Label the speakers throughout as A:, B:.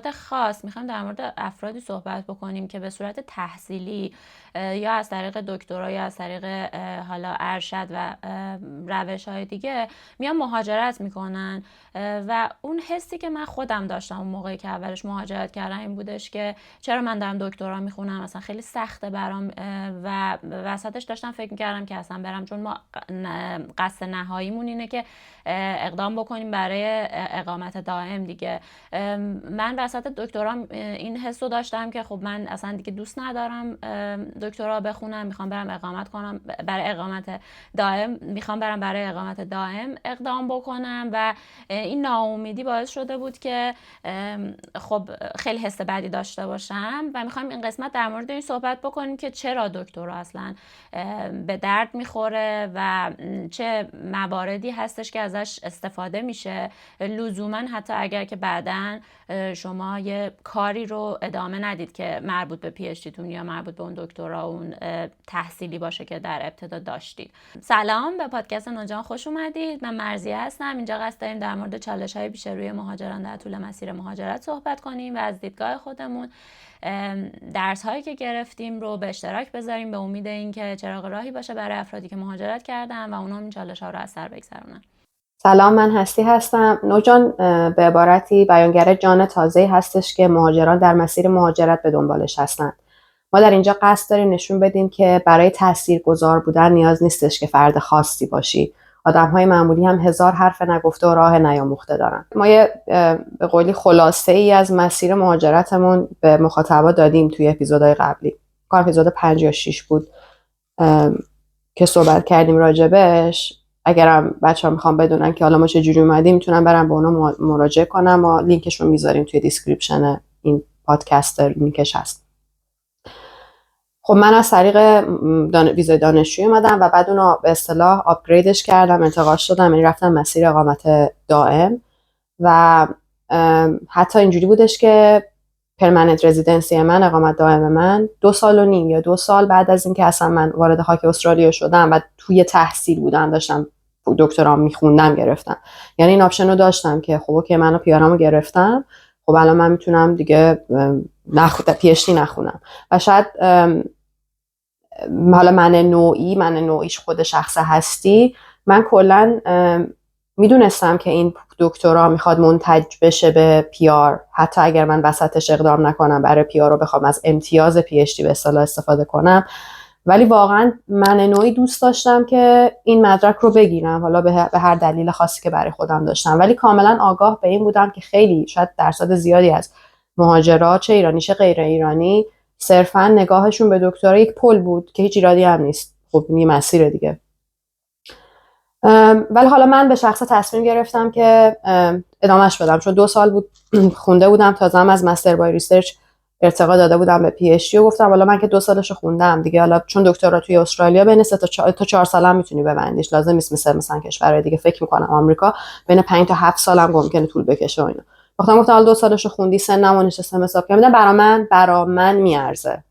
A: صورت خاص میخوایم در مورد افرادی صحبت بکنیم که به صورت تحصیلی یا از طریق دکترا یا از طریق حالا ارشد و روش های دیگه میان مهاجرت میکنن و اون حسی که من خودم داشتم اون موقعی که اولش مهاجرت کردم این بودش که چرا من دارم دکترا میخونم، مثلا خیلی سخته برام و وسطش داشتم فکر میکردم که اصلا برم، چون ما قصد نهاییمون اینه که اقدام بکنیم برای اقامت دائم دیگه. من وسط دکترام این حس رو داشتم که خب من اصلا دیگه دوست ندارم دکترا بخونم، میخوام برم اقامت کنم برای اقامت دائم، میخوام برم برای اقامت دائم اقدام بکنم و این ناامیدی باعث شده بود که خب خیلی حس بدی داشته باشم و میخوایم این قسمت در مورد این صحبت بکنیم که چرا دکترا اصلا به درد میخوره و چه مواردی هستش که ازش استفاده میشه، لزوما حتی اگر که بعداً شما یه کاری رو ادامه ندید که مربوط به پی اچ دیتون یا مربوط به اون دکترا اون تحصیلی باشه که در ابتدا داشتید. سلام، به پادکست نوجان خوش اومدید. من مرضیه هستم. اینجا قصد داریم در مورد چالش‌های پیش روی مهاجران در طول مسیر مهاجرت صحبت کنیم و از دیدگاه خودمون درس هایی که گرفتیم رو به اشتراک بذاریم به امید اینکه چراغ راهی باشه برای افرادی که مهاجرت کردن و اونا این چالش ها رو از سر بگذرونن.
B: سلام، من هستی هستم. نوجان به عبارتی بیانگر جان تازه‌ای هستش که مهاجران در مسیر مهاجرت به دنبالش هستن. ما در اینجا قصد داریم نشون بدیم که برای تاثیرگذار بودن نیاز نیستش که فرد خاصی باشی. آدم‌های معمولی هم هزار حرف نگفته و راه نیاموخته دارن. ما یه به قولی خلاصه‌ای از مسیر مهاجرتمون به مخاطبا دادیم توی اپیزودهای قبلی. اپیزود 5 یا 6 بود که صحبت کردیم راجبش. اگرم بچه‌ها میخوام بدونن که حالا ما چه جوری اومدیم میتونن برن به اونا مراجعه کنن. ما لینکش رو میذاریم توی دیسکریپشن این پادکست، لینکش هست. خب من از طریق ویزای دانشجویی اومدم و بعد اونو به اصطلاح آپگریدش کردم، انتقال شدم، یعنی رفتم مسیر اقامت دائم و حتی اینجوری بودش که پرمننت رزیدنسی من، اقامت دائم من 2.5 سال یا 2 سال بعد از اینکه اصلا من وارد خاک استرالیا شدم و توی تحصیل بودم، داشتم دکترام میخوندم، گرفتم. یعنی این آپشن رو داشتم که خب اوکی منو پیارمو گرفتم، خب الان من میتونم دیگه پی اچ دی نخونم. و شاید حالا من نوعیش خود شخص هستی، من کلا میدونستم که این دکترا میخواد منتج بشه به پی آر، حتی اگر من وسطش اقدام نکنم برای پی آر رو بخوام از امتیاز پی اچ دی به اصطلاح استفاده کنم، ولی واقعا من نوعی دوست داشتم که این مدرک رو بگیرم، حالا به هر دلیل خاصی که برای خودم داشتم. ولی کاملا آگاه به این بودم که خیلی شاید درصد زیادی از مهاجرات، چه ایرانی چه غیر ایرانی، صرفا نگاهشون به دکترا یک پل بود که هیچ ایرادی هم نیست، خب یه مسیر دیگه. ولی حالا من به شخص تصمیم گرفتم که ادامهش بدم، چون 2 سال بود خونده بودم، تازه هم از مستر بای ریسرچ ارتقا داده بودم به پی اچ دی و گفتم حالا من که 2 سالشو خوندم دیگه، حالا چون دکترا توی استرالیا بین 3 تا 4 سال هم میتونی ببندیش، لازم نیست مثلا کشورهای دیگه، فکر میکنم آمریکا بین 5 تا 7 سال هم ممکنه طول بکشه و اینا. گفتم حالا 2 سالشو خوندی، سنمو نشستم حساب کردم، برا من میارزه.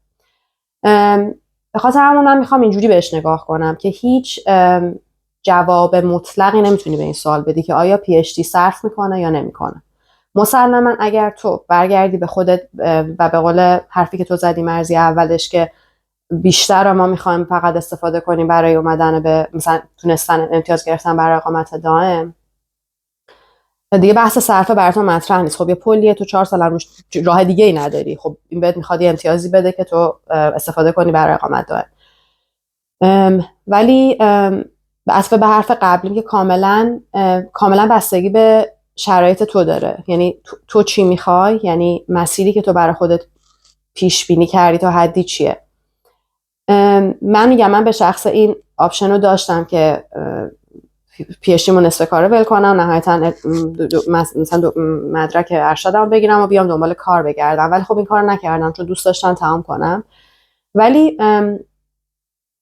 B: به خاطر همونم میخوام اینجوری بهش نگاه کنم که هیچ جواب مطلقی نمیتونی به این سوال بدی که آیا پی اچ دی صرف میکنه یا نمیکنه. مسلماً اگر تو برگردی به خودت و به قول حرفی که تو زدی مرزی اولش که بیشتر ما میخوایم فقط استفاده کنیم برای اومدن به مثلا تونستن امتیاز گرفتن برای اقامت دائم، دیگه بحث صرفه براتون مطرح نیست. خب یه پلیه، تو 4 سال روش راه دیگه ای نداری، خب این بهت میخواد یه امتیازی بده که تو استفاده کنی برای اقامت دائم. ولی اصلا به حرف قبلی که کاملا بستگی به شرایط تو داره، یعنی تو چی میخوای، یعنی مسیری که تو برای خودت پیش بینی کردی تا حدی چیه. من میگم من به شخص این آپشن رو داشتم که پی اچ دیمو نصف کاره ول کنم، نهایتا مثلا مدرک ارشدمو بگیرم و بیام دنبال کار بگردم، ولی خب این کار نکردم چون دوست داشتم تمام کنم. ولی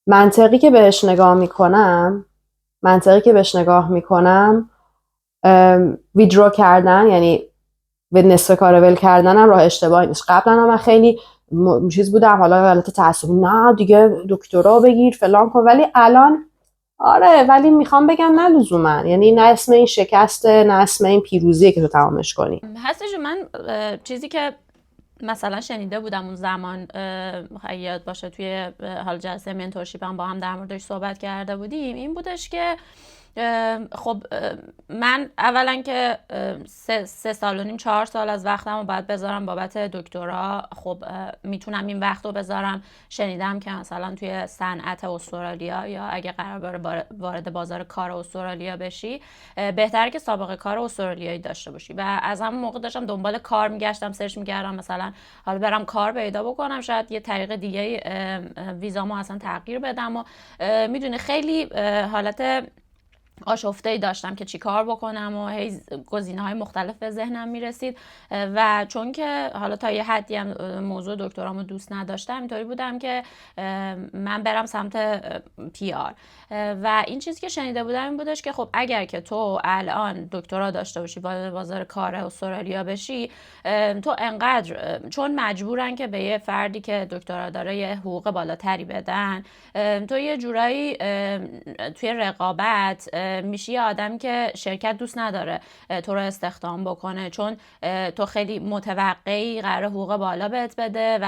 B: منطقی که بهش نگاه میکنم ویدرو کردن، یعنی به نصف کار ول کردنم راه اشتباهی نیست. قبلا من خیلی چیز بودم، حالا حالت تعصبی نه دیگه دکترا بگیر فلان کن، ولی الان آره ولی میخوام بگم نه لزوما، یعنی نه اسم این شکسته، نه اسم این پیروزیه که تو تمامش کنی.
A: هستش. من چیزی که مثلا شنیده بودم اون زمان، اگه یاد باشه توی حال جلسه منتورشیپ هم با هم در موردش صحبت کرده بودیم، این بودش که خب من اولا که 3.5 سال 4 سال از وقتم رو باید بذارم بابت دکترا. خب میتونم این وقت رو بذارم. شنیدم که مثلا توی صنعت استرالیا یا اگه قرار وارد بازار کار استرالیا بشی، بهتره که سابقه کار استرالیایی داشته باشی. و از همون موقع داشتم دنبال کار میگشتم، سرچ میکردم مثلا حالا برم کار پیدا بکنم، شاید یه طریق دیگه ویزامو اصلا تغییر بدم. و میدونی خیلی حالت آشفته‌ای داشتم که چی کار بکنم و هی گزینه‌های مختلف به ذهنم میرسید. و چون که حالا تا یه حدی هم موضوع دکترامو دوست نداشتم، اینطوری بودم که من برم سمت پی آر. و این چیزی که شنیده بودم این بودش که خب اگر که تو الان دکترا داشته باشی وارد بازار کار استرالیا بشی، تو انقدر چون مجبورن که به یه فردی که دکترا داره یه حقوق بالاتری بدن، تو یه جورایی توی رقابت میشی یه آدم که شرکت دوست نداره تو رو استخدام بکنه، چون تو خیلی متوقعی قرار حقوق بالا بهت بده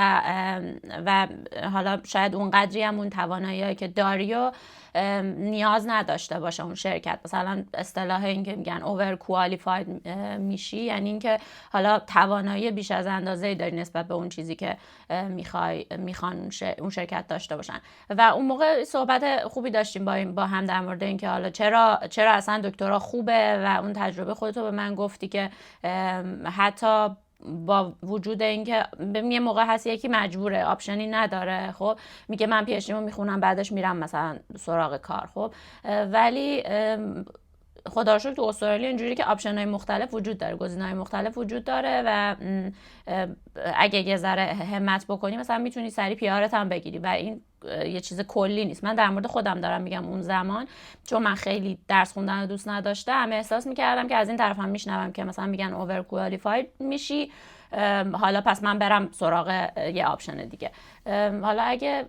A: و حالا شاید اون قدری هم اون توانایی که داری و نیاز نداشته باشه اون شرکت. مثلا اصطلاح این که میگن اوور کوالیفاید میشی، یعنی اینکه حالا توانایی بیش از اندازه‌ای داری نسبت به اون چیزی که میخوان اون شرکت داشته باشن. و اون موقع صحبت خوبی داشتیم با هم در مورد اینکه حالا چرا اصلا دکترا خوبه، و اون تجربه خودتو به من گفتی که حتی با وجود اینکه یه موقع هست یکی مجبوره، آپشنی نداره، خب میگه من پی اچ دیمو میخونم بعدش میرم مثلا سراغ کار، خب ولی خدا رو شکر تو استرالیا اینجوری که آپشن‌های مختلف وجود داره، گزینه‌های مختلف وجود داره و اگه یه ذره همت بکنی مثلا میتونی سری پیارت هم بگیری. و این یه چیز کلی نیست. من در مورد خودم دارم میگم. اون زمان چون من خیلی درس خوندن رو دوست نداشتم، احساس میکردم که از این طرف هم میشنوم که مثلا میگن اوور کوالیفاید میشی، حالا پس من برم سراغ یه آپشن دیگه. حالا اگه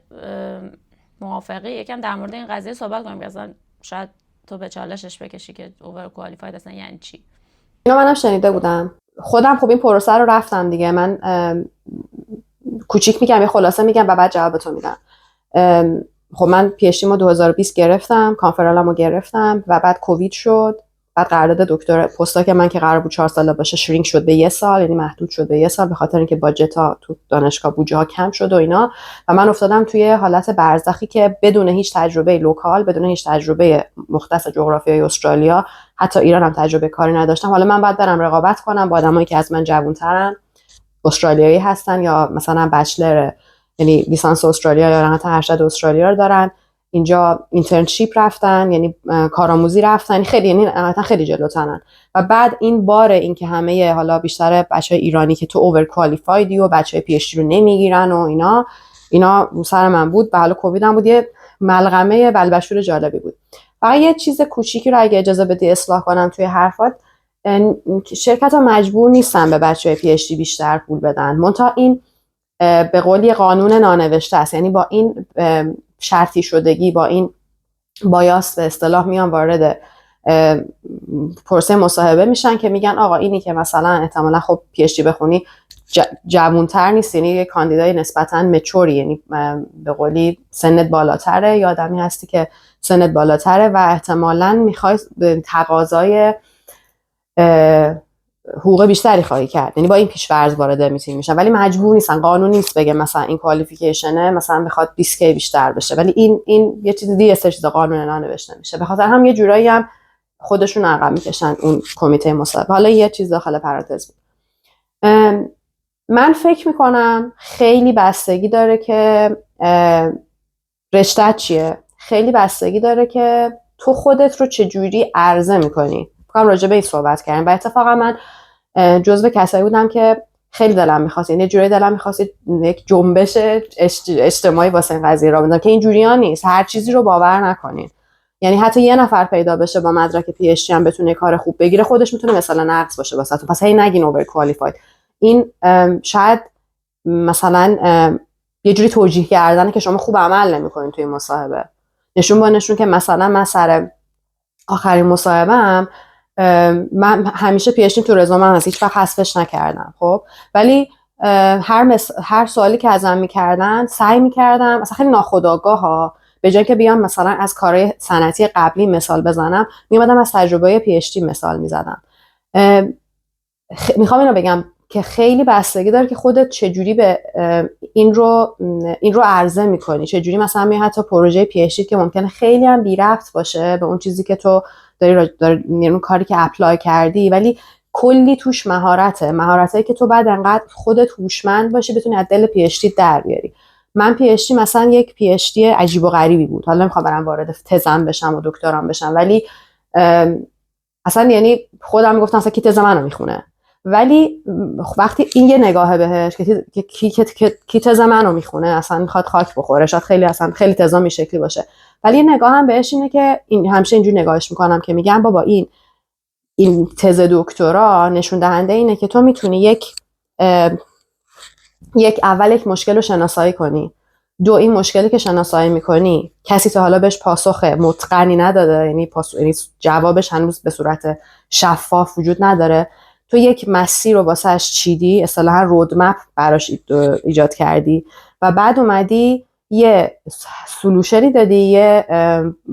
A: موافقی یکم در مورد این قضیه صحبت کنیم که اصلا شاید تو به چالشش بکشی که اوور کوالیفاید اصلا یعنی چی.
B: اینو منم شنیده بودم. خودم خب این پروسه رو رفتم دیگه. من کوچیک میگم یه خلاصه میگم و بعد جواب تو میدم. خب من پی اچ دیمو 2020 گرفتم، کانفرالمو گرفتم و بعد کووید شد. بعد قرارداد دکتر پستاک من که قرار بود 4 ساله باشه شرینک شد به 1 سال، یعنی محدود شد به 1 سال به خاطر اینکه باجت‌ها تو دانشگاه بودجه‌ها کم شد و اینا. و من افتادم توی حالت برزخی که بدون هیچ تجربه لوکال، بدون هیچ تجربه مختص جغرافیای استرالیا، حتی ایران هم تجربه کاری نداشتم. حالا من باید برم رقابت کنم با آدمایی که از من جوان‌ترن، استرالیایی هستن یا مثلا بچلر، یعنی لیسانس استرالیا یا حتی ارشد استرالیا رو دارن، اینجا اینترنشیپ رفتن، یعنی کارآموزی رفتن، خیلی یعنی خیلی جلوترن. و بعد این بار این که همه حالا بیشتر بچهای ایرانی که تو اوور کوالیفایدی و بچهای پی اچ دی رو نمیگیرن و اینا سر من بود. و حالا کووید هم بود، یه ملغمه بلبشور جالبی بود. فقط یه چیز کوچیکی رو اگه اجازه بدی اصلاح کنم توی حرفات. شرکت ها مجبور نیستن به بچه پی اچ دی بیشتر پول بدن، منتها این به قولی قانون نانوشته است. یعنی با این شرطی شدگی، با این بایاس به اصطلاح میان وارد پروسه مصاحبه میشن که میگن آقا اینی که مثلا احتمالا خب پی اچ دی بخونی جوانتر نیست، یعنی یه کاندیدای نسبتا مچوری، یعنی به قولی سنت بالاتره، یا آدمی هستی که سنت بالاتره و احتمالاً میخوای تقاضای حقوق بیشتری خواهی کرد، یعنی با این پیش‌فرض وارد میتینگ میشن. ولی مجبور نیستن، قانون نیست بگه مثلا این کوالیفیکیشنه مثلا میخواد 20K بیشتر بشه، ولی این یه چیز دیگه، چیز قانون ننوشته میشه. به خاطر هم یه جورایی هم خودشون عقب میکشن اون کمیته مصاحبه. حالا یه چیز داخل پرانتز بود. من فکر میکنم خیلی بستگی داره که رشته چیه، خیلی بستگی داره که تو خودت رو چجوری عرضه میکنی. فکرم راجع به این صحبت کردیم و اتفاقا من جزو کسایی بودم که خیلی دلم میخواست، یعنی جوری دلم میخواست یک جنبش اجتماعی واسه این قضیه را بندازم که اینجوری ها نیست، هر چیزی رو باور نکنین. یعنی حتی یه نفر پیدا بشه با مدرک پی اچ دی هم بتونه کار خوب بگیره، خودش میتونه مثلا نقص باشه واسهتون. پس هی نگین اوور کوالیفاید. این شاید مثلا یه جوری توجیه کردنه که شما خوب عمل نمیکنین توی مصاحبه. نشون با نشون که مثلا من سر آخرین مصاحبه‌ام من همیشه پی اچ دی تو رزومم هست، هیچ وقت حذفش نکردم. خب ولی هر سوالی که ازم میکردن سعی میکردم مثلا خیلی ناخودآگاه ها، به جای که بیام مثلا از کارهای صنعتی قبلی مثال بزنم، میومدم از تجربه پی اچ دی مثال میزدم. میخوام اینو بگم که خیلی بستگی داره که خودت چجوری به این رو عرضه میکنی، چجوری مثلا میای حتی پروژه پی اچ دی که ممکنه خیلی هم بی ربط باشه به اون چیزی که تو داری اون کاری که اپلای کردی، ولی کلی توش مهارتایی که تو بعد انقدر خودت هوشمند باشی بتونی از دل پی اچ دی در بیاری. من پی اچ دی مثلا یک پی اچ دی عجیب و غریبی بود. حالا نمیخوام برام وارد تزم بشم و دکترام بشم، ولی اصلا یعنی خودم میگفتم اصلا کی تز منو میخونه، ولی وقتی این یه نگاهه بهش که کی تز منو میخونه اصلا میخواد خاک بخوره، شاید خیلی تزام این شکلی باشه، ولی یه نگاه هم بهش اینه که همیشه اینجوری نگاهش میکنم که میگم بابا این تز دکترا نشون دهنده اینه که تو میتونی اول یک مشکل رو شناسایی کنی، دو این مشکلی که شناسایی میکنی کسی تا حالا بهش پاسخ متقنی نداده، یعنی جوابش هنوز به صورت شفاف وجود نداره، تو یک مسیر رو واسش چیدی، اصطلاحاً رودمپ براش ایجاد کردی و بعد اومدی یه سولوشنی دادی، یه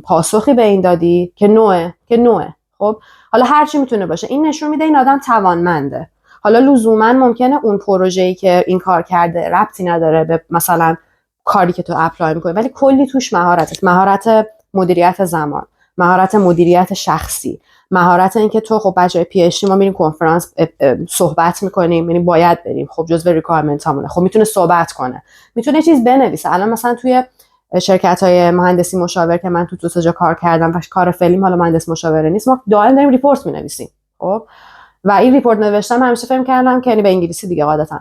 B: پاسخی به این دادی که نوعه. خب حالا هر چی میتونه باشه، این نشون میده این آدم توانمنده. حالا لزوما ممکنه اون پروژه‌ای که این کار کرده ربطی نداره به مثلا کاری که تو اپلای میکنی، ولی کلی توش مهارت مدیریت زمان، مهارت مدیریت شخصی، مهارت این که تو خب بچهای پی اچ دی ما میریم کنفرانس صحبت میکنیم، یعنی باید بریم، خب جزء ریکوایرمنت همونه، خب میتونه صحبت کنه، میتونه چیز بنویسه. الان مثلا توی شرکت‌های مهندسی مشاور که من تو جا کار کردم و کار فعلیم حالا مهندس مشاوره نیست، ما دائم داریم ریپورت می‌نویسیم. خب و این ریپورت نوشتم همیشه فکر کردم که یعنی به انگلیسی دیگه قاعدتاً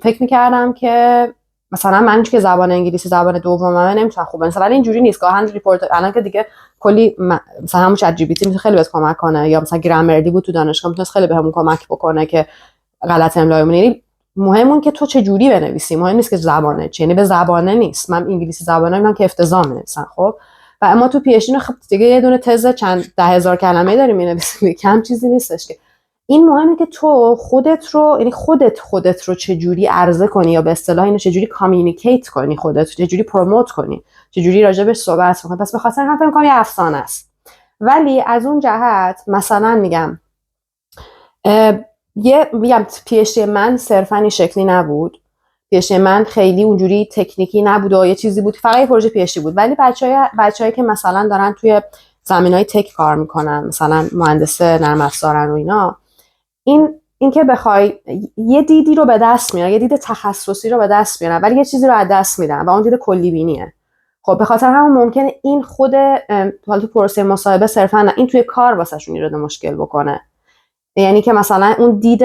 B: فکر می‌کردم که مثلا من که زبان انگلیسی زبان دوممه نمیتونم خوب بنویسم، ولی اینجوری نیست. گاهن ریپورت الان که دیگه کلی مثلا همون چت جی پی تی میتونه خیلی بهت کمک کنه، یا مثلا گرامرلی بود تو دانشگاه میتونه خیلی بهمون کمک بکنه که غلط املایمون. یعنی مهمون که تو چه جوری بنویسی، مهم نیست که زبانه چی، یعنی به زبانه نیست. من انگلیسی زبانه میگم که افتضاح می‌نویسن. خب و اما تو پی اچ دی خب دیگه یه دونه تز چند 10,000 کلمه داری می‌نویسی، کم چیزی نیستش که. این مهمه که تو خودت رو، یعنی خودت رو چجوری عرضه کنی، یا به اصطلاح اینو چجوری کامیونیکیت کنی، خودت چجوری پروموت کنی، چجوری راجبش صحبت کنی. پس به خاطر همین فکر می‌کنم یه افسانه است. ولی از اون جهت مثلا میگم پی اچ دی من صرفا این شکلی نبود. پی اچ دی من خیلی اونجوری تکنیکی نبود و یه چیزی بود فقط یه پروژه پی اچ دی بود. ولی بچه‌ای که مثلا دارن توی زمینهای تک کار میکنن، مثلا مهندس نرم افزارن و اینا، این که بخوای یه دیدی رو به دست میارن، یه دید تخصصی رو به دست میارن، ولی یه چیزی رو از دست میدن و اون دید کلی بینیه. خب به خاطر همون ممکنه این خود حالا تو پروسه مصاحبه صرفا نه، این توی کار واسهشون ایجاد مشکل بکنه. یعنی که مثلا اون دید،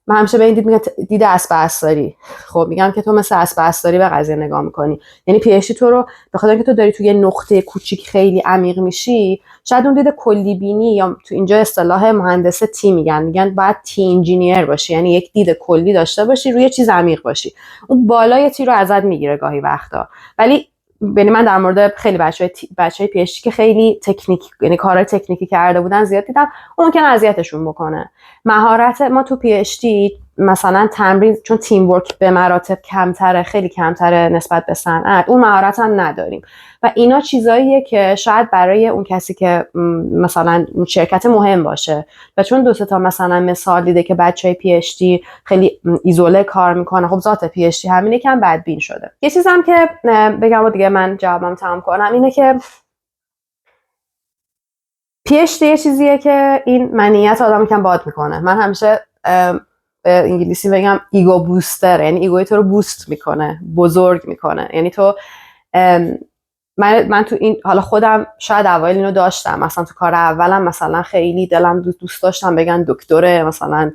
B: من همیشه به این دید میگم دید اسب اساری. خب میگم که تو مثل اسب اساری به قضیه نگاه میکنی، یعنی پی اچ دی تو رو به خاطر اینکه تو داری توی یه نقطه کوچیک خیلی عمیق میشی، شاید اون دید کلی بینی، یا تو اینجا اصطلاح مهندس تی میگن باید تی انجینیر باشی، یعنی یک دید کلی داشته باشی، روی چیز عمیق باشی. اون بالای تی رو ازت میگیره گاهی وقتا. ولی یعنی من در مورد خیلی بچهای پی اچ دی که خیلی تکنیکی، یعنی کارهای تکنیکی کرده بودن زیاد دیدم، اون ممکنه اذیتشون بکنه. مهارت ما تو پی اچ دی مثلا تمرین، چون تیم ورک به مراتب کمتره، خیلی کمتره نسبت به صنعت، اون مهارت هم نداریم و اینا چیزاییه که شاید برای اون کسی که مثلا اون شرکت مهم باشه و چون دو سه تا مثلا مثال دیده که بچهای پی اچ دی خیلی ایزوله کار میکنه، خب ذات پی اچ دی همین یکم بدبین شده. یه چیزم که بگم و دیگه من جوابم تمام کنم اینه که پی اچ دی یه چیزیه که این منیت آدم یکم باد میکنه. من همیشه به انگلیسی بگم ایگو بوستر، یعنی ایگوی تو رو بوست میکنه، بزرگ میکنه. یعنی تو من تو این حالا خودم شاید اوایل اینو داشتم، مثلا تو کار اولم مثلا خیلی دلم دوست داشتم بگن دکتره، مثلا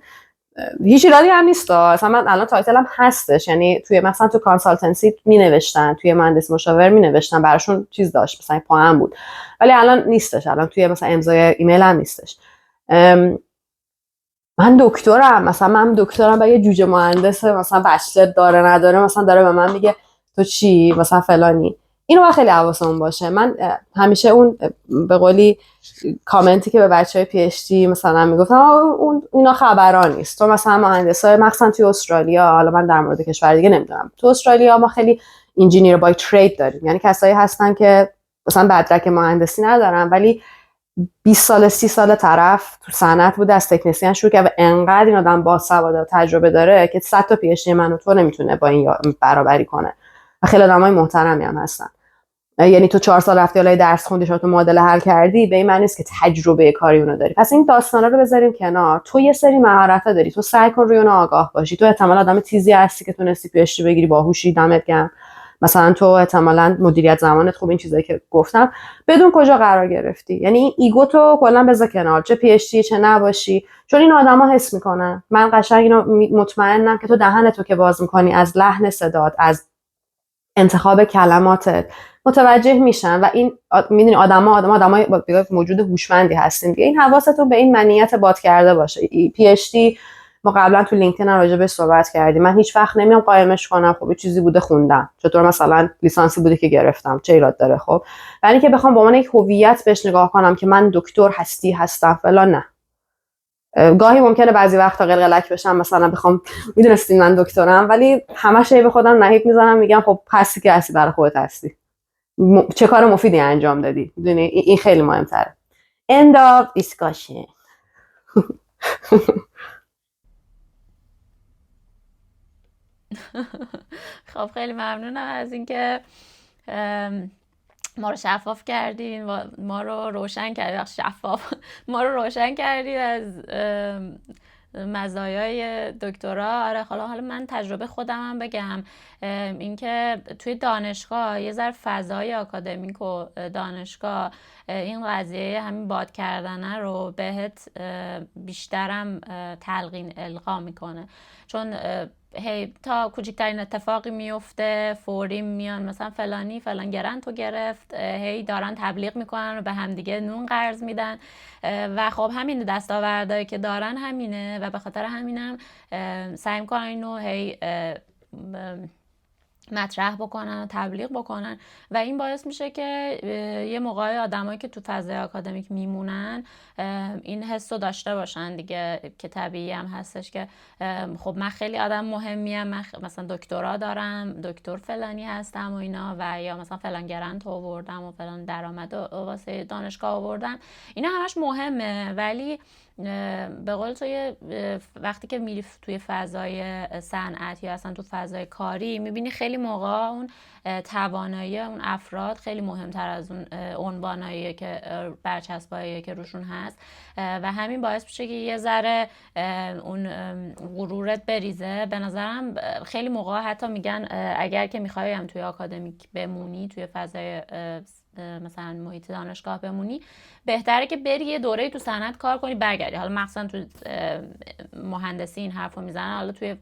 B: هیچ ایرادی هم نیست. مثلا من الان تایتلم هستش، یعنی توی مثلا تو کانسالتنسی مینوشتن، توی مهندس مشاور مینوشتن، براشون چیز داشت مثلا پاهم بود، ولی الان نیستش. الان توی مثلا امضای ایمیل هم نیستش. من دکترم و یه جوجه مهندس مثلا بچلر داره نداره مثلا داره به من میگه تو چی مثلا فلانی. اینو باید خیلی حواسمون باشه. من همیشه اون به قولی کامنتی که به بچهای پی اچ دی مثلا میگفتم اینا خبران نیست. تو مثلا مهندسای مثلا توی استرالیا، حالا من در مورد کشور دیگه نمیدونم، تو استرالیا ما خیلی انجینیر بای ترید داریم، یعنی کسایی هستن که مثلا بدرک مهندسی ندارن ولی 20 سال 30 سال طرف تو صنعت بوده، از تکنسین شروع کرد و انقدر این آدم باسواد و تجربه داره که 100 تا پی اچ دی من و تو نمیتونه با این برابری کنه و خیلی آدمای محترمی هم هستن. یعنی تو 4 سال رفتی حالا درس خوندی، شما تو معادله حل کردی، به این معنی نیست که تجربه کاری اونو داری. پس این داستانا رو بذاریم کنار. تو یه سری مهارت‌ها داری، تو سعی کن روی اون آگاه باشی. تو احتمال آدم تیزی هستی که تونستی پی اچ دی بگیری، باهوشی، دمت گرم. مثلا تو احتمالاً مدیریت زمانت خوب، این چیزایی که گفتم. بدون کجا قرار گرفتی، یعنی این ایگو تو کلا بذار کنار، چه پی اچ دی چه نباشی، چون این آدما حس میکنن. من قشنگ اینو مطمئنم که تو دهنتو که باز میکنی، از لحن صدات، از انتخاب کلماتت متوجه میشن و این میدونی آدمای موجود هوشمندی هستین دیگه. این حواستون به این منیت باد کرده باشه. پی اچ دی ما قبلا تو لینکدین راجع بهش صحبت کردیم. من هیچ وقت نمیام قایمش کنم خب یه چیزی بوده خوندم، چطور مثلا لیسانسی بوده که گرفتم، چه ایراد داره. خب یعنی که بخوام به عنوان یک هویت بهش نگاه کنم که من دکتر هستم فلان، نه. گاهی ممکنه بعضی وقتا قلقلک بشم، مثلا بخوام میدونستین من دکترم، ولی همش به خودم نهیب میزنم میگم خب هستی که هستی، برای خودت هستی، چه کار مفیدی انجام دادی. میدونی این خیلی مهمتره. end of discussion.
A: خب خیلی ممنونم از اینکه ما رو شفاف کردین و ما رو روشن کردین. ما رو روشن کردین از مزایای دکترا. آره حالا من تجربه خودمم بگم، اینکه توی دانشگاه یه ذره فضای آکادمیک و دانشگاه این قضیه همین باد کردنه رو بهت بیشترم تلقین القا میکنه، چون هی تا کوچکترین اتفاقی میفته فوری میان مثلا فلانی فلان گرنتو گرفت، هی دارن تبلیغ میکنن و به همدیگه نون قرض میدن و خب همین دستاوردهایی که دارن همینه و به خاطر همینم سعی میکنن اینو هی مطرح بکنن و تبلیغ بکنن و این باعث میشه که یه موقعی آدمایی که تو فضای آکادمیک میمونن این حس رو داشته باشن دیگه، که طبیعی هم هستش که خب من خیلی آدم مهمیم، من مثلا دکترا دارم، دکتر فلانی هستم و اینا، و یا مثلا فلان گرنت آوردم و فلان درآمد واسه دانشگاه آوردم. اینا همش مهمه، ولی به قول تو وقتی که میری توی فضای صنعت یا اصلا تو فضای کاری میبینی خیلی موقع اون توانایی اون افراد خیلی مهمتر از اون عنوانایی که برچسبایی که روشون هست و همین باعث میشه که یه ذره اون غرورت بریزه. به نظرم خیلی موقع حتی میگن اگر که میخوای هم توی آکادمیک بمونی، توی فضای مثلا محیط دانشگاه بمونی، بهتره که بری یه دوره تو صنعت کار کنی برگردی. حالا مثلا تو مهندسی این حرفو میزنن، حالا توی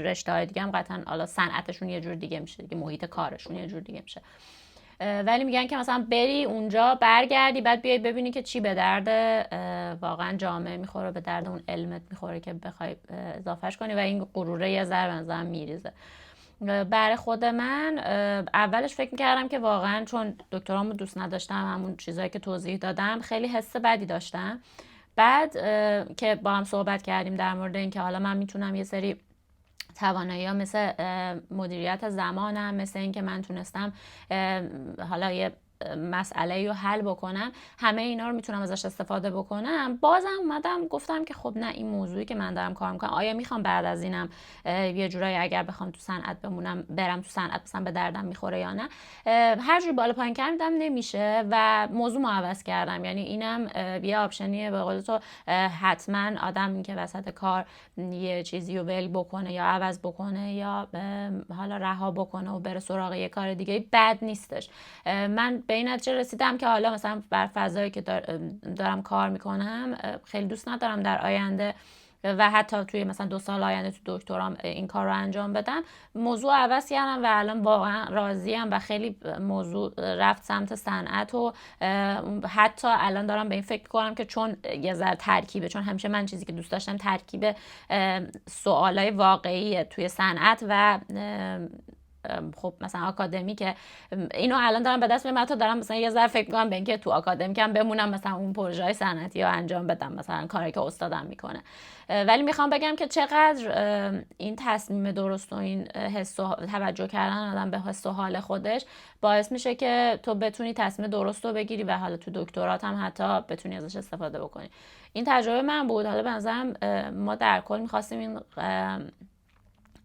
A: رشته‌های دیگه هم قطعا حالا صنعتشون یه جور دیگه میشه دیگه، محیط کارشون یه جور دیگه میشه، ولی میگن که مثلا بری اونجا برگردی بعد بیای ببینی که چی به درد واقعا جامعه میخوره، به درد اون علمت میخوره که بخوای اضافهش کنی و این غروره یه ذره مثلا میریزه. برای خود من اولش فکر میکردم که واقعا چون دکترامو دوست نداشتم، همون چیزایی که توضیح دادم، خیلی حس بدی داشتم. بعد که با هم صحبت کردیم در مورد این که حالا من میتونم یه سری توانایی ها مثل مدیریت زمانم، مثل این که من تونستم حالا یه مسئله رو حل بکنم، همه اینا رو میتونم ازش استفاده بکنم. بازم اومدم گفتم که خب نه، این موضوعی که من دارم کار میکنم آیا میخوام بعد از اینم یه جورایی اگر بخوام تو صنعت بمونم برم تو صنعت مثلا به دردم میخوره یا نه. هر جوری بالا پایین کردم نمیشه و موضوع عوض کردم. یعنی اینم یه آپشنیه به قول تو، حتما آدمی که وسط کار یه چیزی رو ول بکنه یا عوض بکنه یا حالا رها بکنه و بره سراغ یه کار دیگه بد نیستش. من به این نتیجه رسیدم که حالا مثلا بر فضایی که دارم کار میکنم خیلی دوست ندارم در آینده و حتی توی مثلا 2 سال آینده تو دکترام این کار رو انجام بدم. موضوع عوض کردم و الان واقعا راضیم و خیلی موضوع رفت سمت صنعت و حتی الان دارم به این فکر کنم که چون یه ذره ترکیبه، چون همیشه من چیزی که دوست داشتم ترکیب سوالای واقعی توی صنعت و خب مثلا آکادمی که اینو الان دارم به دست میارم، حتی دارم مثلا یه ذره فکر می‌کنم به اینکه تو آکادمی کم بمونم، مثلا اون پروژه‌های صنعتی رو انجام بدم، مثلا کاری که استادم میکنه. ولی میخوام بگم که چقدر این تصمیم درست و این حس و توجه کردن آدم به حس و حال خودش باعث میشه که تو بتونی تصمیم درست رو بگیری و حالا تو دکترات هم حتی بتونی ازش استفاده بکنی. این تجربه من بود. حالا به نظرم ما در کل میخواستیم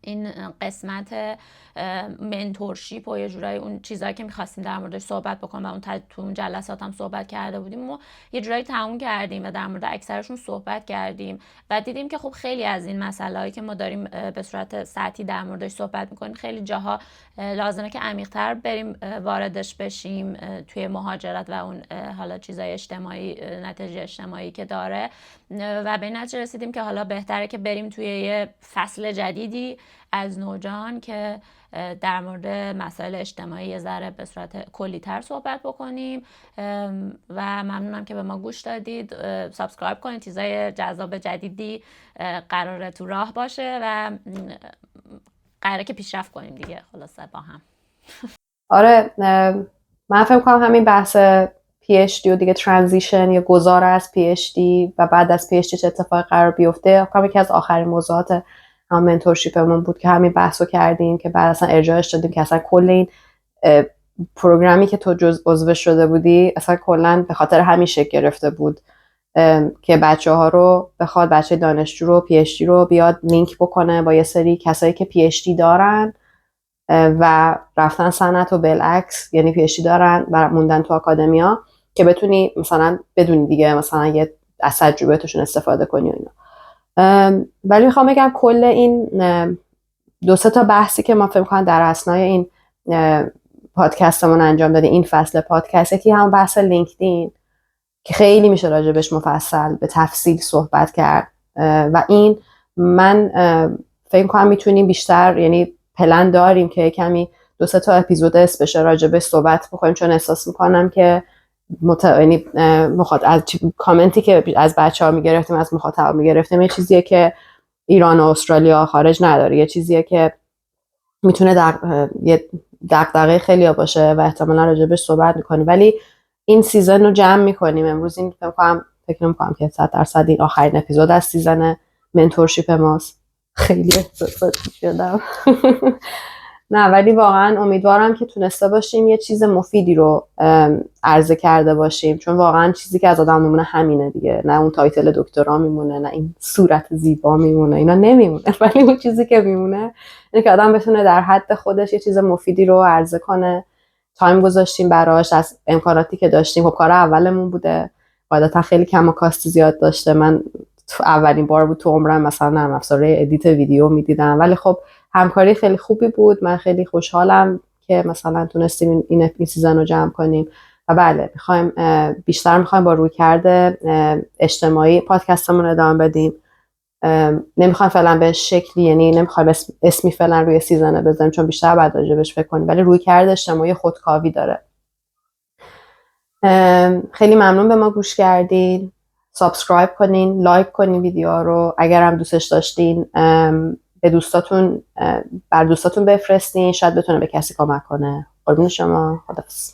A: این قسمت منتورشیپ و یه جورایی اون چیزایی که می‌خواستیم در موردش صحبت بکنیم و اون تو اون جلسات هم صحبت کرده بودیم و یه جورایی تموم کردیم و در مورد اکثرشون صحبت کردیم و دیدیم که خب خیلی از این مسائلی که ما داریم به صورت سطحی در موردش صحبت می‌کنیم خیلی جاها لازمه که عمیق‌تر بریم واردش بشیم توی مهاجرت و اون حالا چیزای اجتماعی، نتیجه اجتماعی که داره و به نتیجه رسیدیم که حالا بهتره که بریم توی یه فصل جدیدی از نوجان که در مورد مسائل اجتماعی یه ذره به صورت کلی‌تر صحبت بکنیم و ممنونم که به ما گوش دادید. سابسکرایب کنید، چیزای جذاب جدیدی قراره تو راه باشه و قراره که پیشرفت کنیم دیگه خلاصه با هم.
B: آره من فکر کنم همین بحث PhD و دیگه ترانزیشن یا گذار از PhD و بعد از PhD چه اتفاقی قرار بیفته فکر یکی از آخرین موضوعات هم منتورشیپمون بود که همین بحثو کردیم که بعد اصلا ارجاعش دادیم که اصلا کل این پروگرامی که تو عضو شده بودی اصلا کلا به خاطر همین شکل گرفته بود که بچه‌ها رو بخواد بچه دانشجو رو PhD رو بیاد لینک بکنه با یه سری کسایی که PhD دارن و رفتن صنعت و بالعکس، یعنی PhD دارن و موندن تو آکادمیا که بتونی مثلا بدونی دیگه مثلا یه از تجربه‌تون استفاده کنی و اینا. ولی میخوام بگم کل این 2-3 تا بحثی که ما فکر می‌کنم در اثنای این پادکستمون انجام دادیم، این فصل پادکست، یکی هم بحث لینکدین که خیلی میشه راجبش مفصل به تفصیل صحبت کرد و این من فکر می‌کنم میتونیم بیشتر، یعنی پلن داریم که کمی 2-3 تا اپیزود اسپشیال راجبش صحبت بکنیم، چون احساس می‌کنم که یعنی از کامنتی که از بچه‌ها میگرفتیم، از مخاطبا میگرفتیم، یه چیزیه که ایران و استرالیا خارج نداره، یه چیزیه که میتونه یه دغدغه خیلی باشه و احتمالاً راجبش صحبت میکنیم، ولی این سیزن رو جمع میکنیم امروز. این فکر نمی‌کنم که 100% این آخرین اپیزود از سیزن منتورشیپ ماست. خیلی احساساتی شدم نه ولی واقعا امیدوارم که تونسته باشیم یه چیز مفیدی رو عرضه کرده باشیم، چون واقعا چیزی که از آدم میمونه همینه دیگه، نه اون تایتل دکترا میمونه، نه این صورت زیبا میمونه، اینا نمیمونه، ولی اون چیزی که میمونه اینه که آدم بتونه در حد خودش یه چیز مفیدی رو عرضه کنه. تایم گذاشتیم براش، از امکاناتی که داشتیم. خب کار اولمون بوده، قاعدتا خیلی کم و کاست زیاد داشته. من اولین بار بود تو عمرم مثلا نرم افزار ادیت ویدیو میدیدم، ولی خب همکاری خیلی خوبی بود. من خیلی خوشحالم که مثلا تونستیم این سیزن رو جمع کنیم و بله میخوایم بیشتر با رویکرد اجتماعی پادکستمون ادامه بدیم. نمیخوایم فعلا به شکلی، یعنی نمیخوایم اسمی فعلا روی سیزن بذاریم چون بیشتر بعد راجبش فکر کنیم، ولی رویکرد اجتماعی خودکاوی داره. خیلی ممنون به ما گوش کردین. سابسکرایب کنین، لایک کنین ویدیوها رو، اگر هم دوستش داشتین به دوستاتون بر دوستاتون بفرستین، شاید بتونه به کسی کمک کنه. قربون شما، خداحافظ.